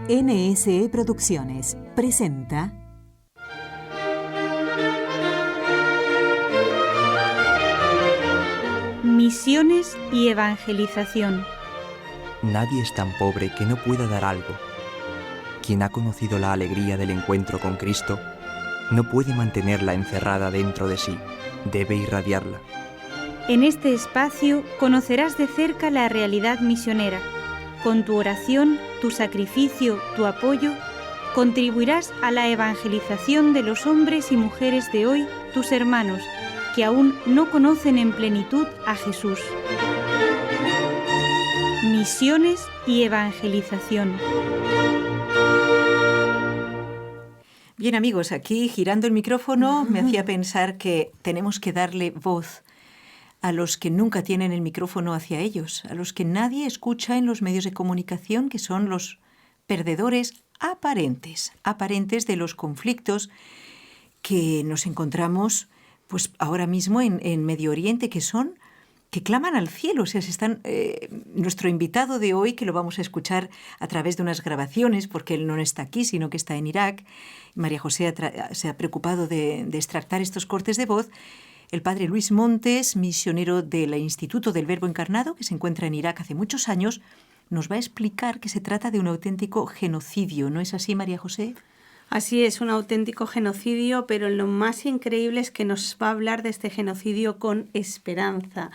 NSE Producciones presenta Misiones y evangelización. Nadie es tan pobre que no pueda dar algo. Quien ha conocido la alegría del encuentro con Cristo no puede mantenerla encerrada dentro de sí, debe irradiarla. En este espacio conocerás de cerca la realidad misionera. Con tu oración, tu sacrificio, tu apoyo, contribuirás a la evangelización de los hombres y mujeres de hoy, tus hermanos, que aún no conocen en plenitud a Jesús. Misiones y evangelización. Bien, amigos, aquí girando el micrófono me hacía pensar que tenemos que darle voz a los que nunca tienen el micrófono hacia ellos, a los que nadie escucha en los medios de comunicación, que son los perdedores aparentes de los conflictos que nos encontramos pues ahora mismo en Medio Oriente, que claman al cielo. O sea, nuestro invitado de hoy, que lo vamos a escuchar a través de unas grabaciones, porque él no está aquí, sino que está en Irak. María José se ha preocupado de extractar estos cortes de voz. El padre Luis Montes, misionero del Instituto del Verbo Encarnado, que se encuentra en Irak hace muchos años, nos va a explicar que se trata de un auténtico genocidio. ¿No es así, María José? Así es, un auténtico genocidio, pero lo más increíble es que nos va a hablar de este genocidio con esperanza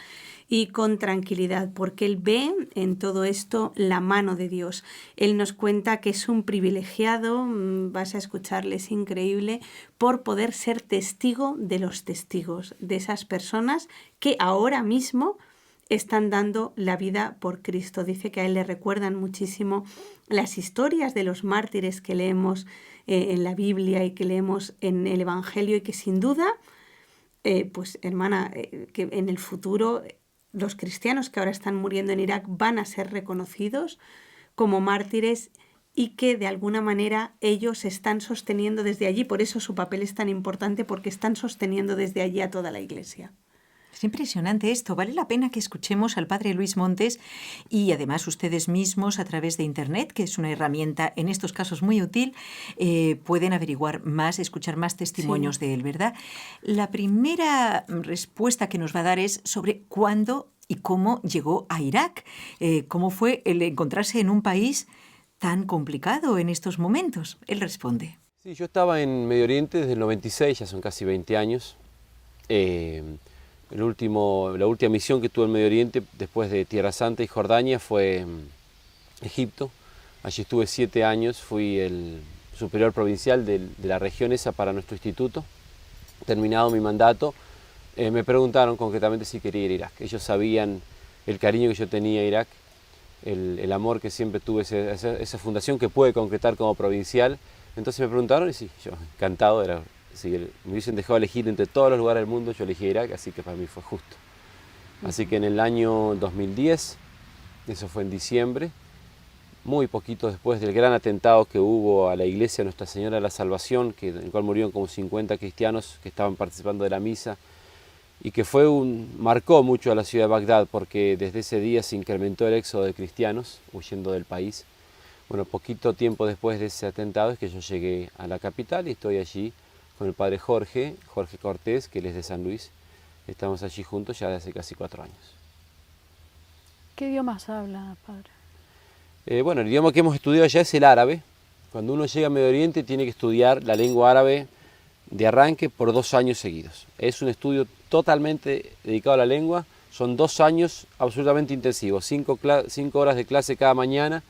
y con tranquilidad, porque él ve en todo esto la mano de Dios. Él nos cuenta que es un privilegiado, vas a escucharle, es increíble, por poder ser testigo de los testigos, de esas personas que ahora mismo están dando la vida por Cristo. Dice que a él le recuerdan muchísimo las historias de los mártires que leemos en la Biblia y que leemos en el Evangelio, y que sin duda, pues hermana, que en el futuro los cristianos que ahora están muriendo en Irak van a ser reconocidos como mártires, y que de alguna manera ellos están sosteniendo desde allí. Por eso su papel es tan importante, porque están sosteniendo desde allí a toda la Iglesia. Es impresionante esto. Vale la pena que escuchemos al padre Luis Montes, y además ustedes mismos a través de Internet, que es una herramienta en estos casos muy útil, pueden averiguar más, escuchar más testimonios de él, ¿verdad? La primera respuesta que nos va a dar es sobre cuándo y cómo llegó a Irak. ¿Cómo fue el encontrarse en un país tan complicado en estos momentos? Él responde. Sí, yo estaba en Medio Oriente desde el 96, ya son casi 20 años. La última misión que tuve en Medio Oriente, después de Tierra Santa y Jordania, fue Egipto. Allí estuve 7 años, fui el superior provincial de la región esa para nuestro instituto. Terminado mi mandato, me preguntaron concretamente si quería ir a Irak. Ellos sabían el cariño que yo tenía a Irak, el amor que siempre tuve a esa fundación que pude concretar como provincial. Entonces me preguntaron y sí, yo encantado, si me hubiesen dejado elegir entre todos los lugares del mundo, yo elegí Irak, así que para mí fue justo. Así que en el año 2010, eso fue en diciembre, muy poquito después del gran atentado que hubo a la iglesia Nuestra Señora de la Salvación, en el cual murieron como 50 cristianos que estaban participando de la misa, y que marcó mucho a la ciudad de Bagdad, porque desde ese día se incrementó el éxodo de cristianos huyendo del país. Bueno, poquito tiempo después de ese atentado es que yo llegué a la capital y estoy allí con el padre Jorge Cortés, que él es de San Luis. Estamos allí juntos ya desde hace casi 4 años. ¿Qué idiomas habla, padre? Bueno, el idioma que hemos estudiado allá es el árabe. Cuando uno llega a Medio Oriente tiene que estudiar la lengua árabe de arranque por 2 años seguidos. Es un estudio totalmente dedicado a la lengua. Son 2 años absolutamente intensivos. 5 horas de clase cada mañana,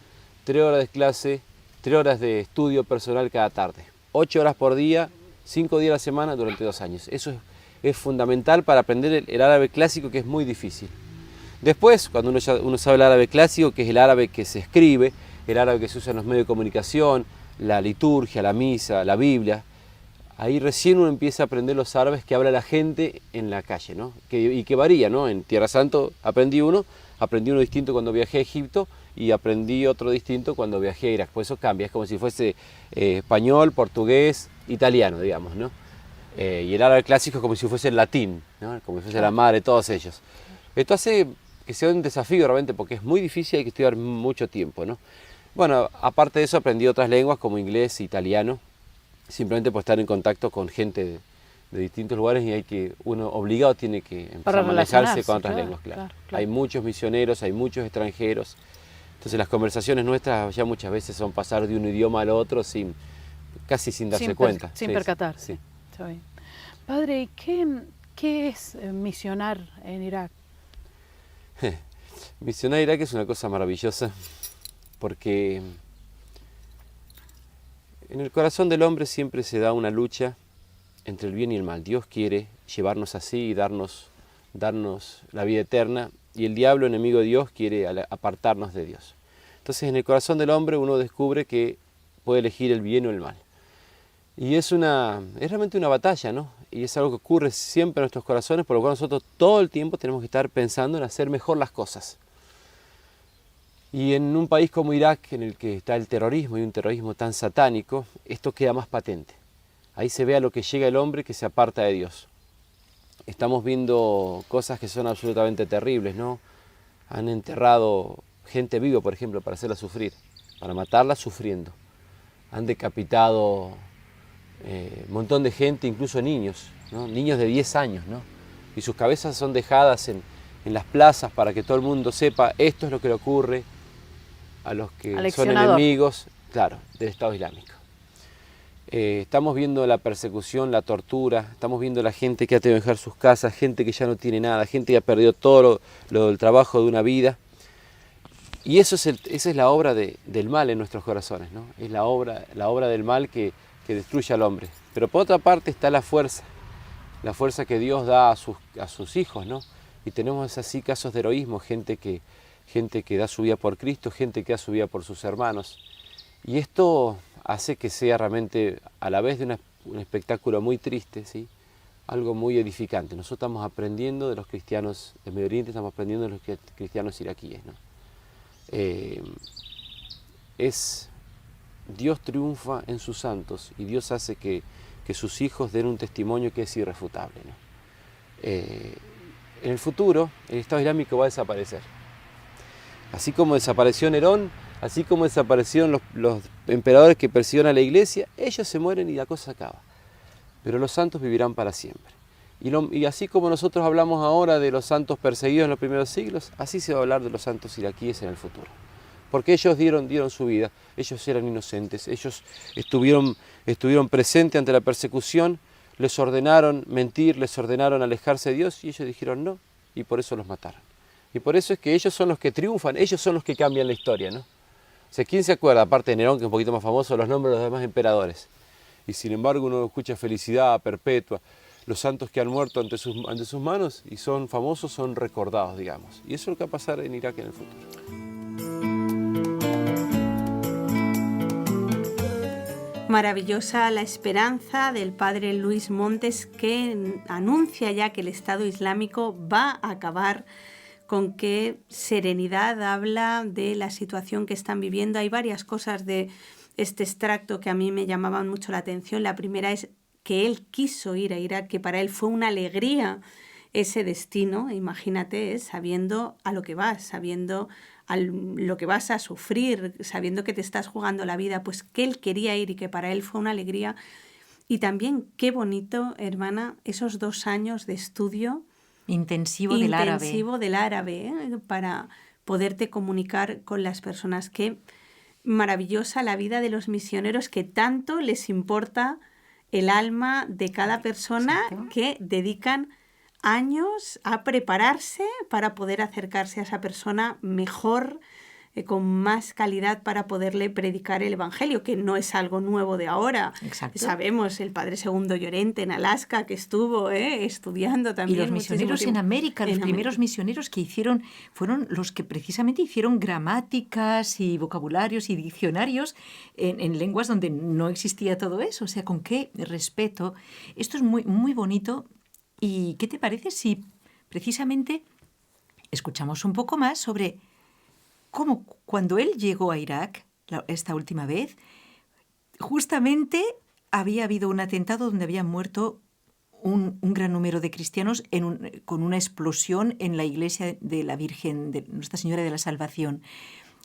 3 horas de clase, 3 horas de estudio personal cada tarde. 8 horas por día, 5 días a la semana durante 2 años. Eso es fundamental para aprender el árabe clásico, que es muy difícil. Después, cuando uno sabe el árabe clásico, que es el árabe que se escribe, el árabe que se usa en los medios de comunicación, la liturgia, la misa, la Biblia, ahí recién uno empieza a aprender los árabes que habla la gente en la calle, ¿no? Y que varía, ¿no? En Tierra Santa aprendí uno distinto cuando viajé a Egipto, y aprendí otro distinto cuando viajé a Irak. Por eso cambia, es como si fuese español, portugués, italiano, digamos, ¿no? Y el árabe clásico es como si fuese el latín, ¿no? Como si fuese la madre de todos ellos. Esto hace que sea un desafío realmente, porque es muy difícil, hay que estudiar mucho tiempo, ¿no? Bueno, aparte de eso aprendí otras lenguas como inglés e italiano, simplemente por estar en contacto con gente de distintos lugares y uno obligado tiene que empezar a manejarse con otras lenguas, claro. Hay muchos misioneros, hay muchos extranjeros, entonces las conversaciones nuestras ya muchas veces son pasar de un idioma al otro casi sin darse cuenta. Sin percatarse. Sí. Está bien. Padre, ¿qué es misionar en Irak? Misionar en Irak es una cosa maravillosa porque en el corazón del hombre siempre se da una lucha entre el bien y el mal. Dios quiere llevarnos así y darnos la vida eterna, y el diablo, enemigo de Dios, quiere apartarnos de Dios. Entonces en el corazón del hombre uno descubre que puede elegir el bien o el mal. Y es realmente una batalla, ¿no? Y es algo que ocurre siempre en nuestros corazones, por lo cual nosotros todo el tiempo tenemos que estar pensando en hacer mejor las cosas. Y en un país como Irak, en el que está el terrorismo y un terrorismo tan satánico, esto queda más patente. Ahí se ve a lo que llega el hombre que se aparta de Dios. Estamos viendo cosas que son absolutamente terribles, ¿no? Han enterrado gente viva, por ejemplo, para hacerla sufrir, para matarla sufriendo. Han decapitado un montón de gente, incluso niños, ¿no? Niños de 10 años, ¿no? Y sus cabezas son dejadas en las plazas para que todo el mundo sepa esto es lo que le ocurre a los que son enemigos, claro, del Estado Islámico. Estamos viendo la persecución, la tortura, estamos viendo la gente que ha tenido que dejar sus casas, gente que ya no tiene nada, gente que ha perdido todo el trabajo de una vida. Y esa es la obra del mal en nuestros corazones, ¿no? Es la obra del mal que destruye al hombre. Pero por otra parte está la fuerza que Dios da a sus hijos, ¿no? Y tenemos así casos de heroísmo, gente que da su vida por Cristo, gente que da su vida por sus hermanos. Y esto hace que sea realmente, a la vez de un espectáculo muy triste, ¿sí? Algo muy edificante. Nosotros estamos aprendiendo de los cristianos de Medio Oriente, estamos aprendiendo de los cristianos iraquíes, ¿no? Dios triunfa en sus santos y Dios hace que sus hijos den un testimonio que es irrefutable, ¿no? En el futuro, el Estado Islámico va a desaparecer. Así como desapareció Nerón, así como desaparecieron los emperadores que persiguieron a la iglesia, ellos se mueren y la cosa acaba. Pero los santos vivirán para siempre. Y así como nosotros hablamos ahora de los santos perseguidos en los primeros siglos, así se va a hablar de los santos iraquíes en el futuro. Porque ellos dieron su vida, ellos eran inocentes, ellos estuvieron presentes ante la persecución, les ordenaron mentir, les ordenaron alejarse de Dios y ellos dijeron no, y por eso los mataron. Y por eso es que ellos son los que triunfan, ellos son los que cambian la historia, ¿no? O sea, ¿quién se acuerda, aparte de Nerón, que es un poquito más famoso, los nombres de los demás emperadores? Y sin embargo uno escucha felicidad perpetua, los santos que han muerto ante sus manos y son famosos, son recordados, digamos. Y eso es lo que va a pasar en Irak en el futuro. Maravillosa la esperanza del padre Luis Montes, que anuncia ya que el Estado Islámico va a acabar. Con qué serenidad habla de la situación que están viviendo. Hay varias cosas de este extracto que a mí me llamaban mucho la atención. La primera es que él quiso ir a Irak, que para él fue una alegría ese destino, imagínate, sabiendo a lo que vas, sabiendo a lo que vas a sufrir, sabiendo que te estás jugando la vida, pues que él quería ir y que para él fue una alegría. Y también qué bonito, hermana, esos 2 años de estudio intensivo del árabe, para poderte comunicar con las personas. Qué maravillosa la vida de los misioneros, que tanto les importa el alma de cada persona. Exacto. Que dedican años a prepararse para poder acercarse a esa persona mejor, con más calidad, para poderle predicar el Evangelio, que no es algo nuevo de ahora. Exacto. Sabemos el padre Segundo Llorente en Alaska, que estuvo estudiando también. Y los misioneros en América, los primeros misioneros que hicieron, fueron los que precisamente hicieron gramáticas y vocabularios y diccionarios en lenguas donde no existía todo eso. O sea, con qué respeto. Esto es muy, muy bonito. ¿Y qué te parece si precisamente escuchamos un poco más sobre cómo cuando él llegó a Irak, esta última vez, justamente había habido un atentado donde habían muerto un gran número de cristianos con una explosión en la iglesia de la Virgen, de Nuestra Señora de la Salvación?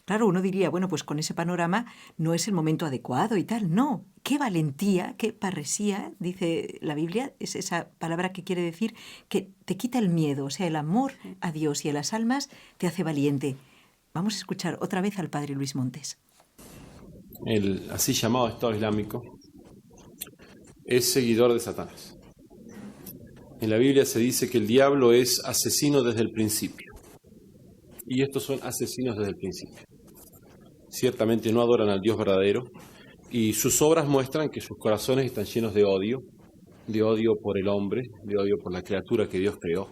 Claro, uno diría, bueno, pues con ese panorama no es el momento adecuado y tal. No, qué valentía, qué parresía, dice la Biblia, es esa palabra que quiere decir que te quita el miedo, o sea, el amor a Dios y a las almas te hace valiente. Vamos a escuchar otra vez al padre Luis Montes. El así llamado Estado Islámico es seguidor de Satanás. En la Biblia se dice que el diablo es asesino desde el principio. Y estos son asesinos desde el principio. Ciertamente no adoran al Dios verdadero y sus obras muestran que sus corazones están llenos de odio por el hombre, de odio por la criatura que Dios creó.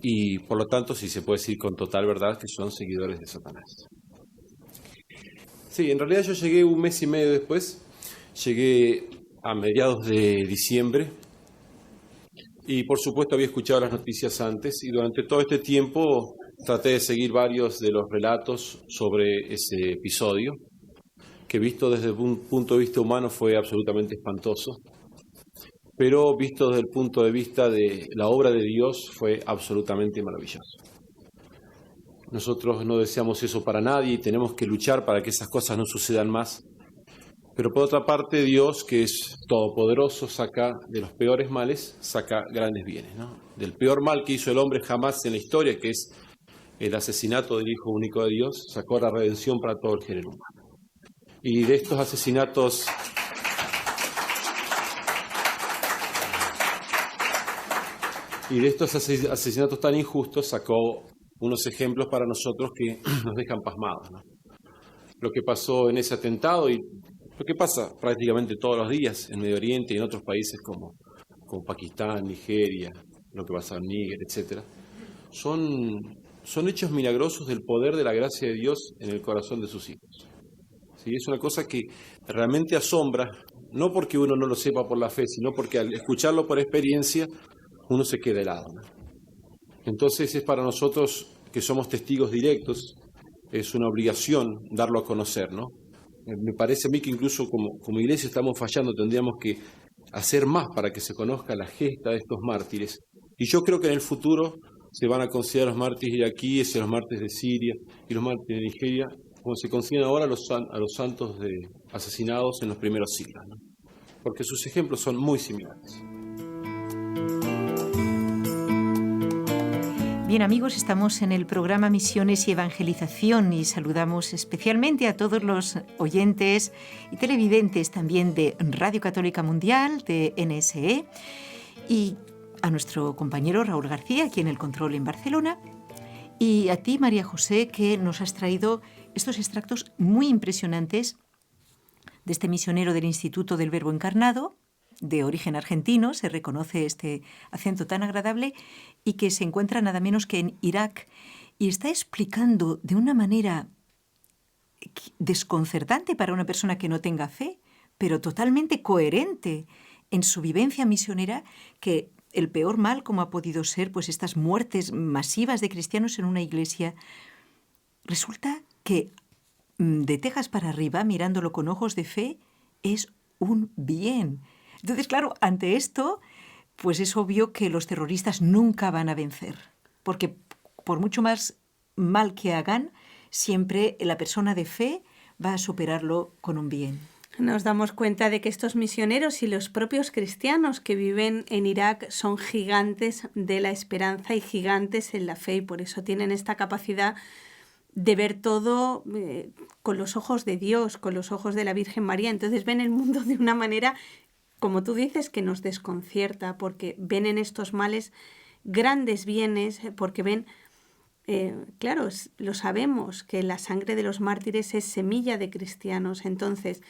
Y por lo tanto, sí se puede decir con total verdad que son seguidores de Satanás. Sí, en realidad yo llegué un mes y medio después, llegué a mediados de diciembre y por supuesto había escuchado las noticias antes y durante todo este tiempo traté de seguir varios de los relatos sobre ese episodio, que visto desde un punto de vista humano fue absolutamente espantoso, pero visto desde el punto de vista de la obra de Dios fue absolutamente maravilloso. Nosotros no deseamos eso para nadie y tenemos que luchar para que esas cosas no sucedan más. Pero por otra parte, Dios, que es todopoderoso, saca de los peores males, saca grandes bienes, ¿no? Del peor mal que hizo el hombre jamás en la historia, que es el asesinato del Hijo único de Dios, sacó la redención para todo el género humano. Y de estos asesinatos tan injustos sacó unos ejemplos para nosotros que nos dejan pasmados, ¿no? Lo que pasó en ese atentado y lo que pasa prácticamente todos los días en Medio Oriente y en otros países como Pakistán, Nigeria, lo que pasa en Níger, etc. Son hechos milagrosos del poder de la gracia de Dios en el corazón de sus hijos. ¿Sí? Es una cosa que realmente asombra, no porque uno no lo sepa por la fe, sino porque al escucharlo por experiencia uno se queda helado, ¿no? Entonces es para nosotros que somos testigos directos, es una obligación darlo a conocer, ¿no? Me parece a mí que incluso como iglesia estamos fallando, tendríamos que hacer más para que se conozca la gesta de estos mártires. Y yo creo que en el futuro se van a considerar los mártires iraquíes, los mártires de Siria y los mártires de Nigeria, como se consideran ahora a los santos asesinados en los primeros siglos, ¿no? Porque sus ejemplos son muy similares. Bien, amigos, estamos en el programa Misiones y Evangelización y saludamos especialmente a todos los oyentes y televidentes también de Radio Católica Mundial, de NSE, y a nuestro compañero Raúl García, aquí en el control en Barcelona, y a ti, María José, que nos has traído estos extractos muy impresionantes de este misionero del Instituto del Verbo Encarnado, de origen argentino, se reconoce este acento tan agradable, y que se encuentra nada menos que en Irak, y está explicando de una manera desconcertante para una persona que no tenga fe, pero totalmente coherente en su vivencia misionera, que el peor mal, como ha podido ser pues estas muertes masivas de cristianos en una iglesia, resulta que de Texas para arriba, mirándolo con ojos de fe, es un bien. Entonces, claro, ante esto, pues es obvio que los terroristas nunca van a vencer, porque por mucho más mal que hagan, siempre la persona de fe va a superarlo con un bien. Nos damos cuenta de que estos misioneros y los propios cristianos que viven en Irak son gigantes de la esperanza y gigantes en la fe, y por eso tienen esta capacidad de ver todo con los ojos de Dios, con los ojos de la Virgen María. Entonces ven el mundo de una manera, como tú dices, que nos desconcierta, porque ven en estos males grandes bienes, porque ven, claro, lo sabemos, que la sangre de los mártires es semilla de cristianos. Entonces,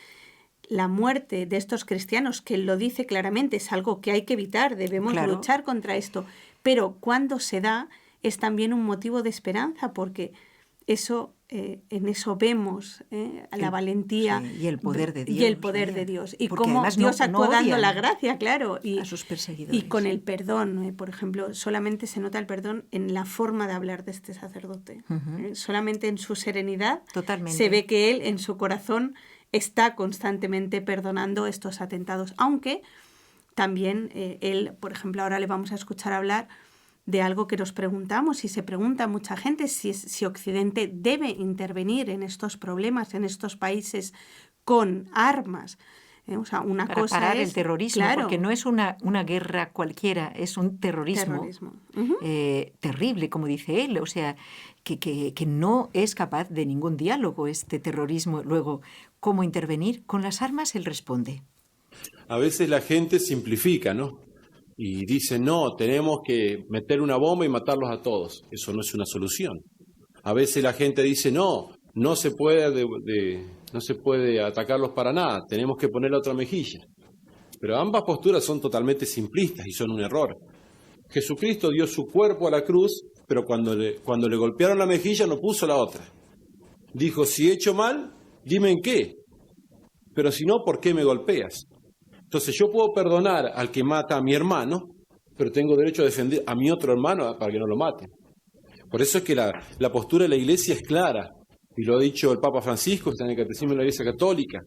la muerte de estos cristianos, que él lo dice claramente, es algo que hay que evitar, debemos luchar contra esto, pero cuando se da es también un motivo de esperanza, porque eso, en eso vemos la valentía, sí, y el poder de Dios. Y el poder de Dios. Y cómo Dios actúa dando la gracia, claro. Y, a sus perseguidores. Y con el perdón, por ejemplo, solamente se nota el perdón en la forma de hablar de este sacerdote. Solamente en su serenidad se ve que él, en su corazón, está constantemente perdonando estos atentados. Aunque también él, por ejemplo, ahora le vamos a escuchar hablar de algo que nos preguntamos y se pregunta mucha gente, si Occidente debe intervenir en estos problemas, en estos países con armas. O sea, una para cosa parar es el terrorismo, claro, porque no es una guerra cualquiera, es un terrorismo. Ujú. Terrible, como dice él, o sea, que no es capaz de ningún diálogo este terrorismo. Luego, ¿cómo intervenir? Con las armas él responde. A veces la gente simplifica, ¿no? Y dice, no, tenemos que meter una bomba y matarlos a todos. Eso no es una solución. A veces la gente dice, no se puede atacarlos para nada, tenemos que poner la otra mejilla. Pero ambas posturas son totalmente simplistas y son un error. Jesucristo dio su cuerpo a la cruz, pero cuando le golpearon la mejilla no puso la otra. Dijo, si he hecho mal, dime en qué. Pero si no, ¿por qué me golpeas? Entonces yo puedo perdonar al que mata a mi hermano, pero tengo derecho a defender a mi otro hermano para que no lo maten. Por eso es que la postura de la Iglesia es clara, y lo ha dicho el Papa Francisco, que está en el Catecismo de la Iglesia Católica,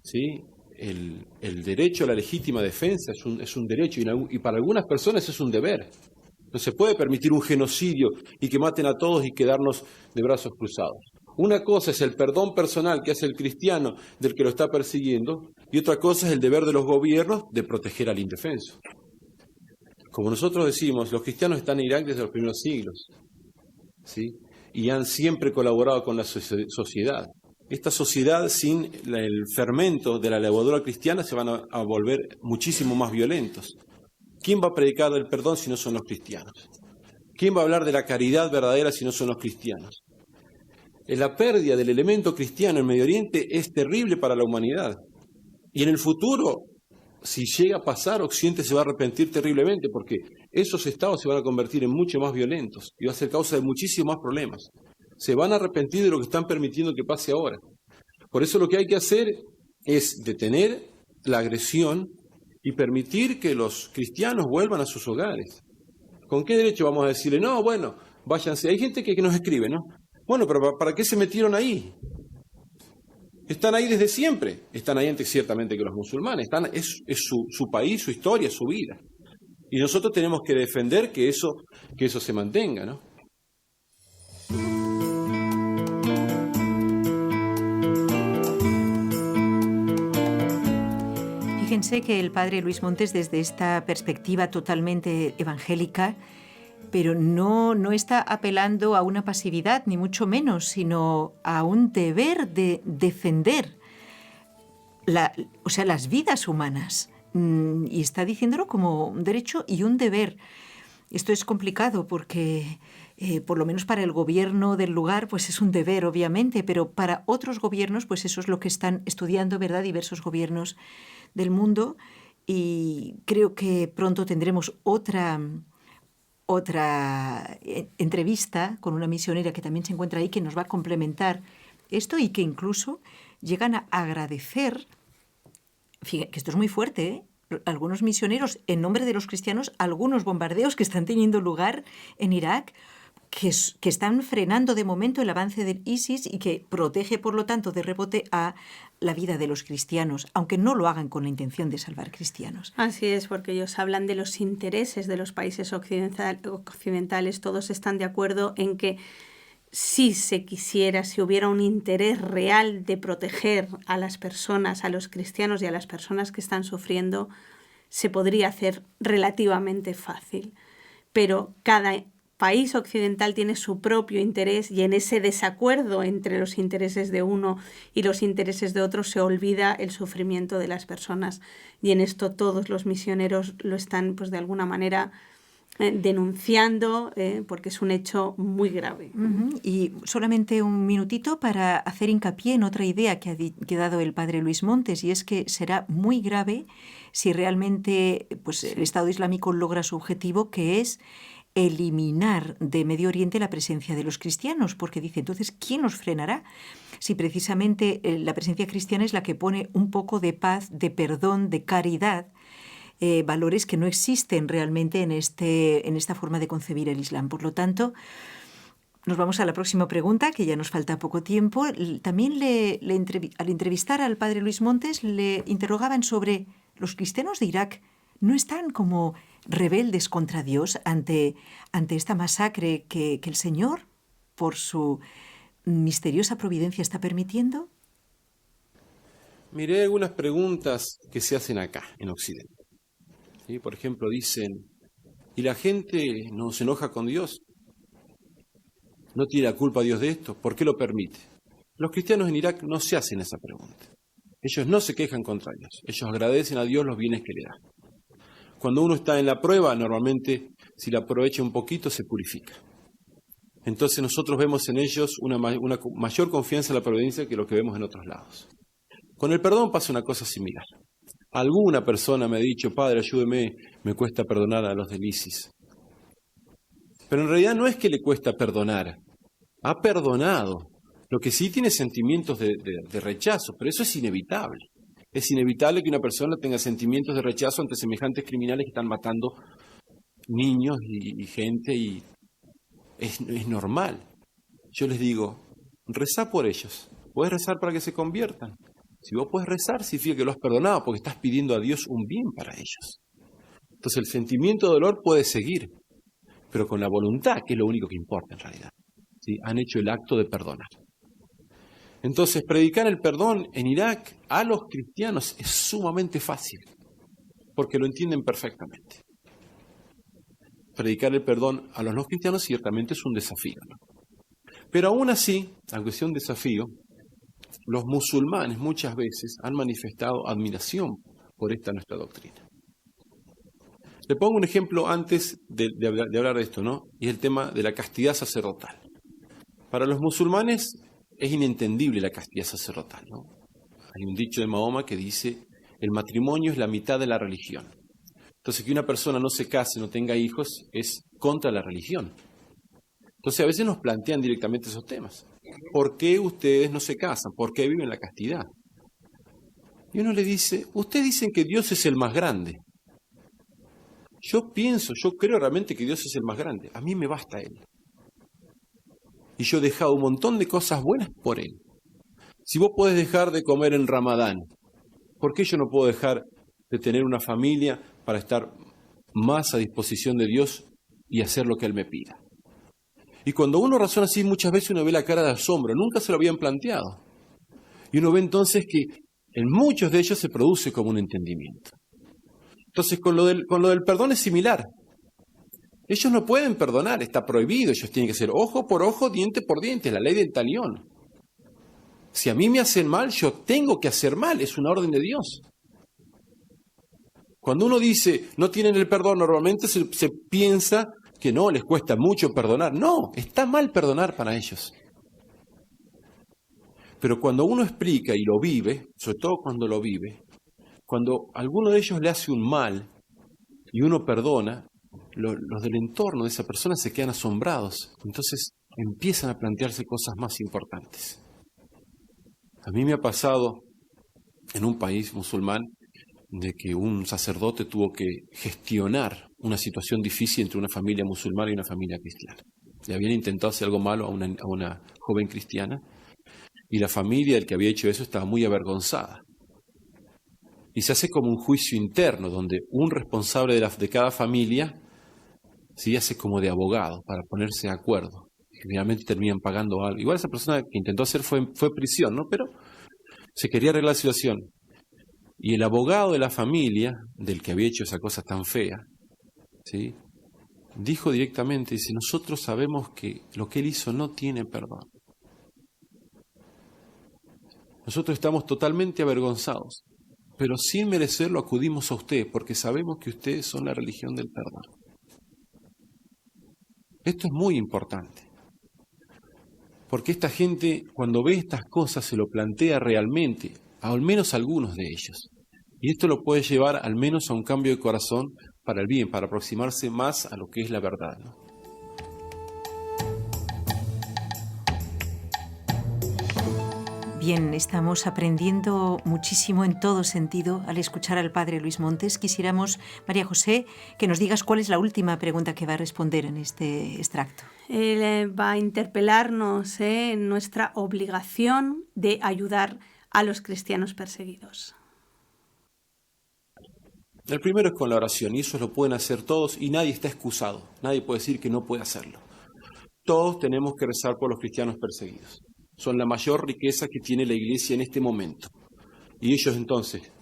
¿sí? El derecho a la legítima defensa es un derecho, y para algunas personas es un deber. No se puede permitir un genocidio y que maten a todos y quedarnos de brazos cruzados. Una cosa es el perdón personal que hace el cristiano del que lo está persiguiendo, y otra cosa es el deber de los gobiernos de proteger al indefenso. Como nosotros decimos, los cristianos están en Irak desde los primeros siglos, ¿sí? Y han siempre colaborado con la sociedad. Esta sociedad, sin el fermento de la levadura cristiana, se van a volver muchísimo más violentos. ¿Quién va a predicar el perdón si no son los cristianos? ¿Quién va a hablar de la caridad verdadera si no son los cristianos? La pérdida del elemento cristiano en Medio Oriente es terrible para la humanidad. Y en el futuro, si llega a pasar, Occidente se va a arrepentir terriblemente, porque esos estados se van a convertir en mucho más violentos y va a ser causa de muchísimos más problemas. Se van a arrepentir de lo que están permitiendo que pase ahora. Por eso lo que hay que hacer es detener la agresión y permitir que los cristianos vuelvan a sus hogares. ¿Con qué derecho vamos a decirle, no, bueno, váyanse? Hay gente que nos escribe, ¿no? Bueno, pero ¿para qué se metieron ahí? Están ahí desde siempre. Están ahí antes ciertamente que los musulmanes. Es su país, su historia, su vida. Y nosotros tenemos que defender que eso se mantenga, ¿no? Fíjense que el padre Luis Montes, desde esta perspectiva totalmente evangélica, pero no está apelando a una pasividad, ni mucho menos, sino a un deber de defender las vidas humanas. Y está diciéndolo como un derecho y un deber. Esto es complicado porque, por lo menos para el gobierno del lugar, pues es un deber, obviamente, pero para otros gobiernos, pues eso es lo que están estudiando, ¿verdad?, diversos gobiernos del mundo. Y creo que pronto tendremos otra entrevista con una misionera que también se encuentra ahí, que nos va a complementar esto y que incluso llegan a agradecer, fíjate, que esto es muy fuerte, ¿eh?, algunos misioneros, en nombre de los cristianos, algunos bombardeos que están teniendo lugar en Irak, que están frenando de momento el avance del ISIS y que protege, por lo tanto, de rebote a la vida de los cristianos, aunque no lo hagan con la intención de salvar cristianos. Así es, porque ellos hablan de los intereses de los países occidentales. Todos están de acuerdo en que si hubiera un interés real de proteger a las personas, a los cristianos y a las personas que están sufriendo, se podría hacer relativamente fácil. Pero cada país occidental tiene su propio interés y en ese desacuerdo entre los intereses de uno y los intereses de otro se olvida el sufrimiento de las personas. Y en esto todos los misioneros lo están, pues de alguna manera, denunciando, porque es un hecho muy grave. Y solamente un minutito para hacer hincapié en otra idea que ha dado el padre Luis Montes, y es que será muy grave si realmente el Estado Islámico logra su objetivo, que es eliminar de Medio Oriente la presencia de los cristianos, porque dice, entonces, ¿quién nos frenará? Si precisamente la presencia cristiana es la que pone un poco de paz, de perdón, de caridad, valores que no existen realmente en esta forma de concebir el Islam. Por lo tanto, nos vamos a la próxima pregunta, que ya nos falta poco tiempo. También al entrevistar al padre Luis Montes le interrogaban sobre los cristianos de Irak. ¿No están como rebeldes contra Dios ante esta masacre que el Señor, por su misteriosa providencia, está permitiendo? Miré algunas preguntas que se hacen acá, en Occidente. ¿Sí? Por ejemplo, dicen, ¿y la gente no se enoja con Dios? ¿No tiene la culpa Dios de esto? ¿Por qué lo permite? Los cristianos en Irak no se hacen esa pregunta. Ellos no se quejan contra Dios. Ellos agradecen a Dios los bienes que le da. Cuando uno está en la prueba, normalmente, si la aprovecha un poquito, se purifica. Entonces nosotros vemos en ellos una mayor confianza en la providencia que lo que vemos en otros lados. Con el perdón pasa una cosa similar. Alguna persona me ha dicho, Padre, ayúdeme, me cuesta perdonar a los del ISIS. Pero en realidad no es que le cuesta perdonar. Ha perdonado. Lo que sí tiene sentimientos de rechazo, pero eso es inevitable. Es inevitable que una persona tenga sentimientos de rechazo ante semejantes criminales que están matando niños y gente, y es normal. Yo les digo, rezá por ellos. Puedes rezar para que se conviertan. Si vos puedes rezar, significa que lo has perdonado, porque estás pidiendo a Dios un bien para ellos. Entonces el sentimiento de dolor puede seguir, pero con la voluntad, que es lo único que importa en realidad. ¿Sí? Han hecho el acto de perdonar. Entonces, predicar el perdón en Irak a los cristianos es sumamente fácil, porque lo entienden perfectamente. Predicar el perdón a los no cristianos ciertamente es un desafío, ¿no? Pero aún así, aunque sea un desafío, los musulmanes muchas veces han manifestado admiración por esta nuestra doctrina. Le pongo un ejemplo antes de hablar de esto, ¿no? Y es el tema de la castidad sacerdotal. Para los musulmanes es inentendible la castidad sacerdotal, ¿no? Hay un dicho de Mahoma que dice, el matrimonio es la mitad de la religión. Entonces, que una persona no se case, no tenga hijos, es contra la religión. Entonces, a veces nos plantean directamente esos temas. ¿Por qué ustedes no se casan? ¿Por qué viven la castidad? Y uno le dice, ustedes dicen que Dios es el más grande. Yo creo realmente que Dios es el más grande. A mí me basta Él. Y yo he dejado un montón de cosas buenas por Él. Si vos podés dejar de comer en Ramadán, ¿por qué yo no puedo dejar de tener una familia para estar más a disposición de Dios y hacer lo que Él me pida? Y cuando uno razona así, muchas veces uno ve la cara de asombro. Nunca se lo habían planteado. Y uno ve entonces que en muchos de ellos se produce como un entendimiento. Entonces, con lo del perdón es similar. Ellos no pueden perdonar, está prohibido. Ellos tienen que hacer ojo por ojo, diente por diente, la ley del talión. Si a mí me hacen mal, yo tengo que hacer mal, es una orden de Dios. Cuando uno dice, no tienen el perdón, normalmente se piensa que no, les cuesta mucho perdonar. No, está mal perdonar para ellos. Pero cuando uno explica y lo vive, sobre todo cuando lo vive, cuando alguno de ellos le hace un mal y uno perdona, los del entorno de esa persona se quedan asombrados. Entonces empiezan a plantearse cosas más importantes. A mí me ha pasado en un país musulmán de que un sacerdote tuvo que gestionar una situación difícil entre una familia musulmana y una familia cristiana. Le habían intentado hacer algo malo a una joven cristiana y la familia del que había hecho eso estaba muy avergonzada. Y se hace como un juicio interno donde un responsable de cada familia se hace como de abogado para ponerse de acuerdo. Generalmente terminan pagando algo. Igual esa persona que intentó hacer fue prisión, ¿no? Pero se quería arreglar la situación. Y el abogado de la familia, del que había hecho esa cosa tan fea, ¿sí?, dijo directamente, dice, nosotros sabemos que lo que él hizo no tiene perdón. Nosotros estamos totalmente avergonzados, pero sin merecerlo acudimos a usted, porque sabemos que ustedes son la religión del perdón. Esto es muy importante, porque esta gente, cuando ve estas cosas, se lo plantea realmente, al menos algunos de ellos. Y esto lo puede llevar al menos a un cambio de corazón para el bien, para aproximarse más a lo que es la verdad, ¿no? Bien, estamos aprendiendo muchísimo en todo sentido al escuchar al padre Luis Montes. Quisiéramos, María José, que nos digas cuál es la última pregunta que va a responder en este extracto. Él va a interpelarnos en nuestra obligación de ayudar a los cristianos perseguidos. El primero es con la oración, y eso lo pueden hacer todos, y nadie está excusado, nadie puede decir que no puede hacerlo. Todos tenemos que rezar por los cristianos perseguidos. Son la mayor riqueza que tiene la Iglesia en este momento. Y ellos entonces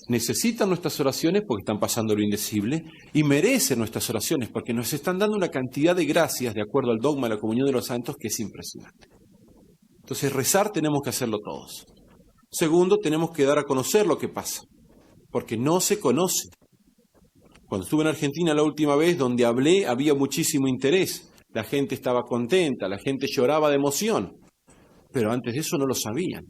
necesitan nuestras oraciones porque están pasando lo indecible y merecen nuestras oraciones porque nos están dando una cantidad de gracias de acuerdo al dogma de la comunión de los santos que es impresionante. Entonces rezar tenemos que hacerlo todos. Segundo, tenemos que dar a conocer lo que pasa, porque no se conoce. Cuando estuve en Argentina la última vez, donde hablé, había muchísimo interés. La gente estaba contenta, la gente lloraba de emoción, pero antes de eso no lo sabían.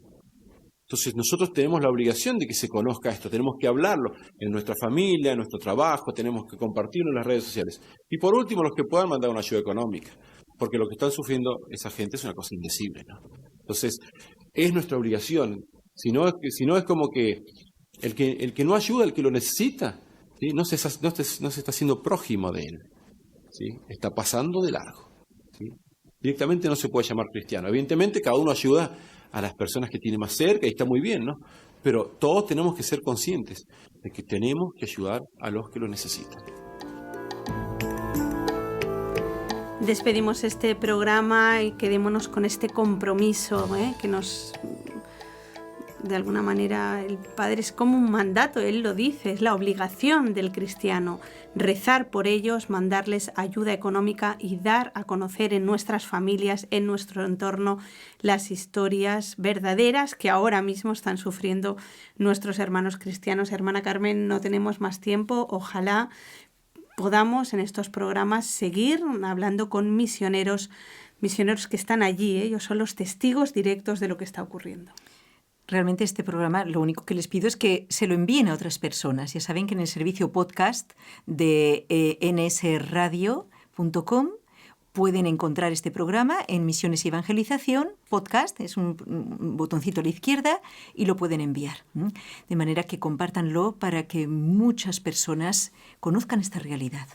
Entonces nosotros tenemos la obligación de que se conozca esto, tenemos que hablarlo en nuestra familia, en nuestro trabajo, tenemos que compartirlo en las redes sociales. Y por último, los que puedan mandar una ayuda económica, porque lo que están sufriendo esa gente es una cosa indecible, ¿no? Entonces, es nuestra obligación. Si no es como que el que no ayuda, el que lo necesita, ¿sí? no se está haciendo prójimo de él, ¿sí? Está pasando de largo, ¿sí? Directamente no se puede llamar cristiano. Evidentemente, cada uno ayuda a las personas que tiene más cerca y está muy bien, ¿no? Pero todos tenemos que ser conscientes de que tenemos que ayudar a los que lo necesitan. Despedimos este programa y quedémonos con este compromiso, que nos, de alguna manera, el Padre es como un mandato, Él lo dice, es la obligación del cristiano, rezar por ellos, mandarles ayuda económica y dar a conocer en nuestras familias, en nuestro entorno, las historias verdaderas que ahora mismo están sufriendo nuestros hermanos cristianos. Hermana Carmen, no tenemos más tiempo, ojalá podamos en estos programas seguir hablando con misioneros que están allí, ellos son los testigos directos de lo que está ocurriendo. Realmente este programa, lo único que les pido es que se lo envíen a otras personas. Ya saben que en el servicio podcast de nsradio.com pueden encontrar este programa en Misiones y Evangelización, podcast, es un botoncito a la izquierda y lo pueden enviar. De manera que compártanlo para que muchas personas conozcan esta realidad.